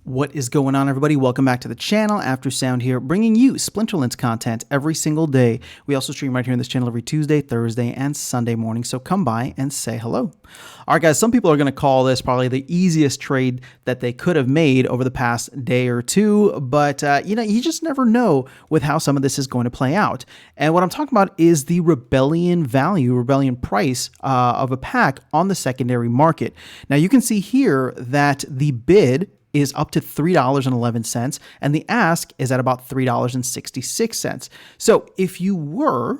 What is going on, everybody? Welcome back to the channel. After Sound here, bringing you Splinterlands content every single day. We also stream right here on this channel every Tuesday, Thursday, and Sunday morning, so come by and say hello. All right, guys, some people are going to call this probably the easiest trade that they could have made over the past day or two, but you just never know with how some of this is going to play out. And what I'm talking about is the Rebellion value, Rebellion price of a pack on the secondary market. Now, you can see here that the bid is up to $3.11, and the ask is at about $3.66. So if you were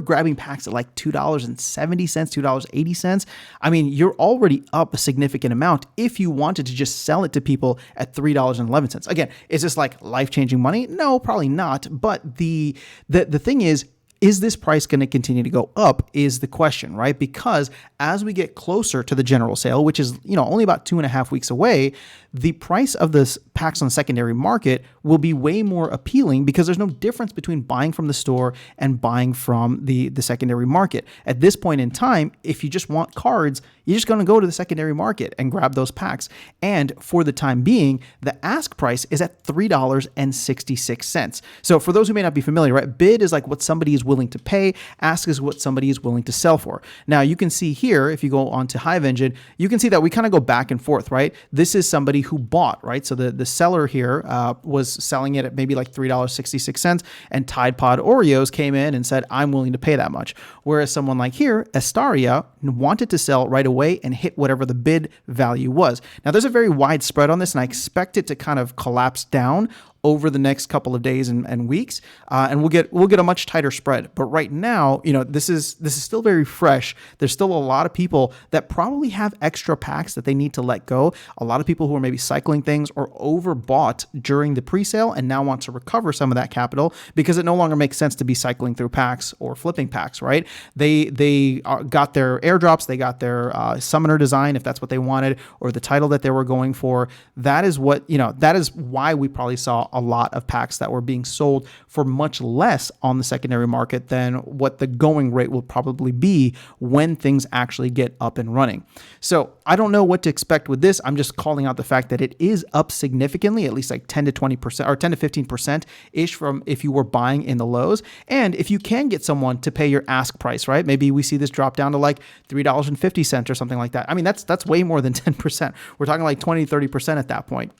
grabbing packs at like $2.70, $2.80, I mean, you're already up a significant amount if you wanted to just sell it to people at $3.11. Again, is this like life-changing money? No, probably not. But the thing is this price going to continue to go up is the question, right? Because as we get closer to the general sale, which is, only about 2.5 weeks away, the price of this packs on the secondary market will be way more appealing because there's no difference between buying from the store and buying from the secondary market. At this point in time, if you just want cards, you're just going to go to the secondary market and grab those packs. And for the time being, the ask price is at $3.66. So for those who may not be familiar, right, bid is like what somebody is willing to pay. Ask is what somebody is willing to sell for. Now, you can see here, if you go on to Hive Engine, you can see that we kind of go back and forth, right? This is somebody who bought, right? So the seller here was selling it at maybe like $3.66, and Tide Pod Oreos came in and said, I'm willing to pay that much. Whereas someone like here, Estaria, wanted to sell right away and hit whatever the bid value was. Now, there's a very wide spread on this, and I expect it to kind of collapse down over the next couple of days and weeks, and we'll get a much tighter spread. But right now, this is still very fresh. There's still a lot of people that probably have extra packs that they need to let go. A lot of people who are maybe cycling things or overbought during the pre-sale and now want to recover some of that capital because it no longer makes sense to be cycling through packs or flipping packs, right? They got their airdrops, they got their summoner design if that's what they wanted, or the title that they were going for. That is what that is why we probably saw a lot of packs that were being sold for much less on the secondary market than what the going rate will probably be when things actually get up and running. So I don't know what to expect with this. I'm just calling out the fact that it is up significantly, at least like 10 to 20% or 10 to 15% ish from if you were buying in the lows. And if you can get someone to pay your ask price, right? Maybe we see this drop down to like $3.50 or something like that. I mean, that's way more than 10%. We're talking like 20, 30% at that point.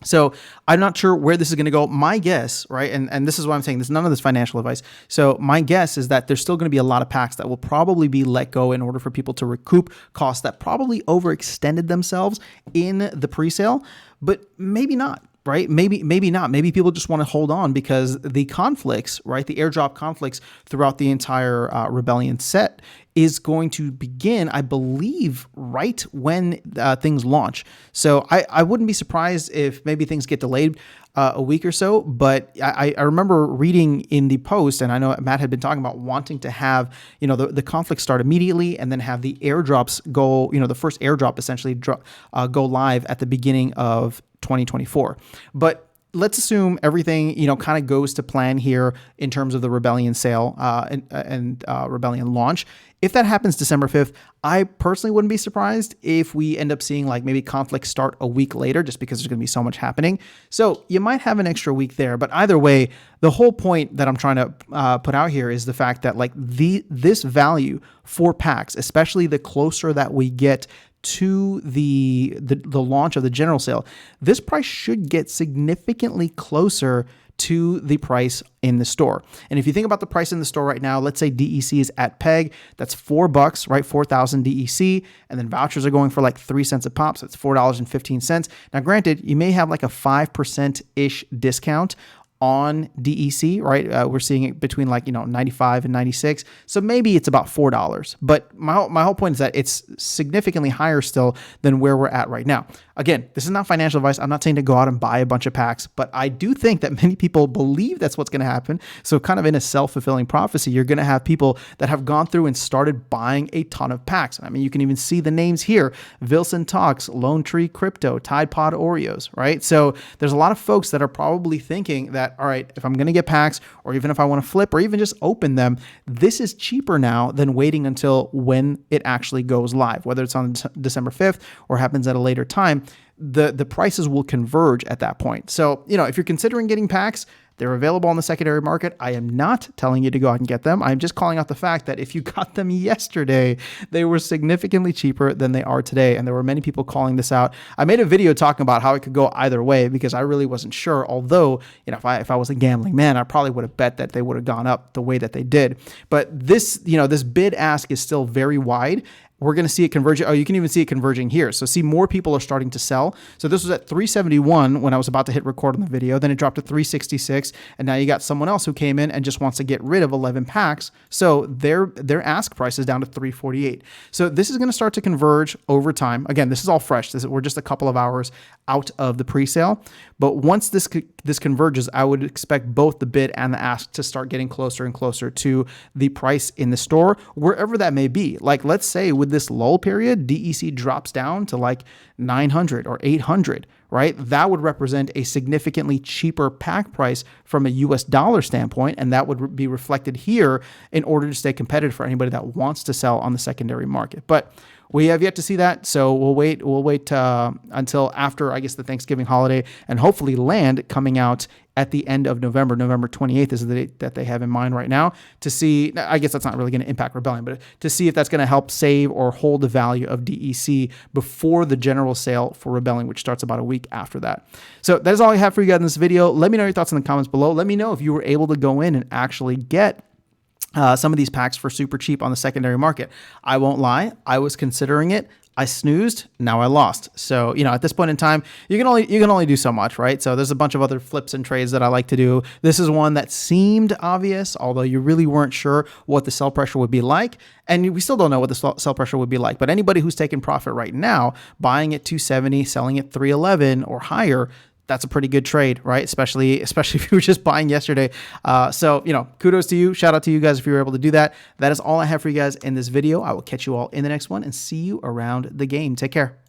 So I'm not sure where this is going to go. My guess, right, and this is why I'm saying this, none of this financial advice. So my guess is that there's still going to be a lot of packs that will probably be let go in order for people to recoup costs that probably overextended themselves in the pre-sale, but maybe not. Right? Maybe not. Maybe people just want to hold on because the conflicts, right? The airdrop conflicts throughout the entire Rebellion set is going to begin, I believe, right when things launch. So I wouldn't be surprised if maybe things get delayed a week or so. But I remember reading in the post, and I know Matt had been talking about wanting to have, the conflict start immediately and then have the airdrops go, the first airdrop essentially go live at the beginning of 2024. But let's assume everything, kind of goes to plan here in terms of the Rebellion sale and Rebellion launch. If that happens December 5th, I personally wouldn't be surprised if we end up seeing like maybe conflicts start a week later just because there's going to be so much happening. So you might have an extra week there. But either way, the whole point that I'm trying to put out here is the fact that like this value for packs, especially the closer that we get to the launch of the general sale, this price should get significantly closer to the price in the store. And if you think about the price in the store right now, let's say DEC is at peg, that's $4, right? 4,000 DEC, and then vouchers are going for like 3 cents a pop, so it's $4.15. Now, granted, you may have like a 5%-ish discount on DEC, right? We're seeing it between like, 95 and 96. So maybe it's about $4. But my whole point is that it's significantly higher still than where we're at right now. Again, this is not financial advice. I'm not saying to go out and buy a bunch of packs, but I do think that many people believe that's what's going to happen. So kind of in a self-fulfilling prophecy, you're going to have people that have gone through and started buying a ton of packs. I mean, you can even see the names here: Vilson Talks, Lone Tree Crypto, Tide Pod Oreos, right? So there's a lot of folks that are probably thinking that, all right, if I'm going to get packs, or even if I want to flip or even just open them, this is cheaper now than waiting until when it actually goes live, whether it's on December 5th or happens at a later time. the prices will converge at that point. So, if you're considering getting packs, they're available on the secondary market. I am not telling you to go out and get them. I'm just calling out the fact that if you got them yesterday, they were significantly cheaper than they are today. And there were many people calling this out. I made a video talking about how it could go either way because I really wasn't sure. Although, if I was a gambling man, I probably would have bet that they would have gone up the way that they did. But this, this bid ask is still very wide. We're going to see it converge. Oh, you can even see it converging here. So see, more people are starting to sell. So this was at 371 when I was about to hit record on the video. Then it dropped to 366. And now you got someone else who came in and just wants to get rid of 11 packs. So their ask price is down to 348. So this is going to start to converge over time. Again, this is all fresh. We're just a couple of hours out of the pre-sale. But once this converges, I would expect both the bid and the ask to start getting closer and closer to the price in the store, wherever that may be. Like, let's say with this lull period, DEC drops down to like 900 or 800, right? That would represent a significantly cheaper pack price from a US dollar standpoint, and that would be reflected here in order to stay competitive for anybody that wants to sell on the secondary market. But we have yet to see that, so we'll wait until after, I guess, the Thanksgiving holiday, and hopefully land coming out at the end of November. November 28th is the date that they have in mind right now to see. I guess that's not really going to impact Rebellion, but to see if that's going to help save or hold the value of DEC before the general sale for Rebellion, which starts about a week after that. So that is all I have for you guys in this video. Let me know your thoughts in the comments below. Let me know if you were able to go in and actually get some of these packs for super cheap on the secondary market. I won't lie, I was considering it. I snoozed, now I lost. So, at this point in time, you can only do so much, right? So there's a bunch of other flips and trades that I like to do. This is one that seemed obvious, although you really weren't sure what the sell pressure would be like. And we still don't know what the sell pressure would be like. But anybody who's taking profit right now, buying at 270, selling at 311 or higher, that's a pretty good trade, right? Especially if you were just buying yesterday. So, kudos to you. Shout out to you guys if you were able to do that. That is all I have for you guys in this video. I will catch you all in the next one and see you around the game. Take care.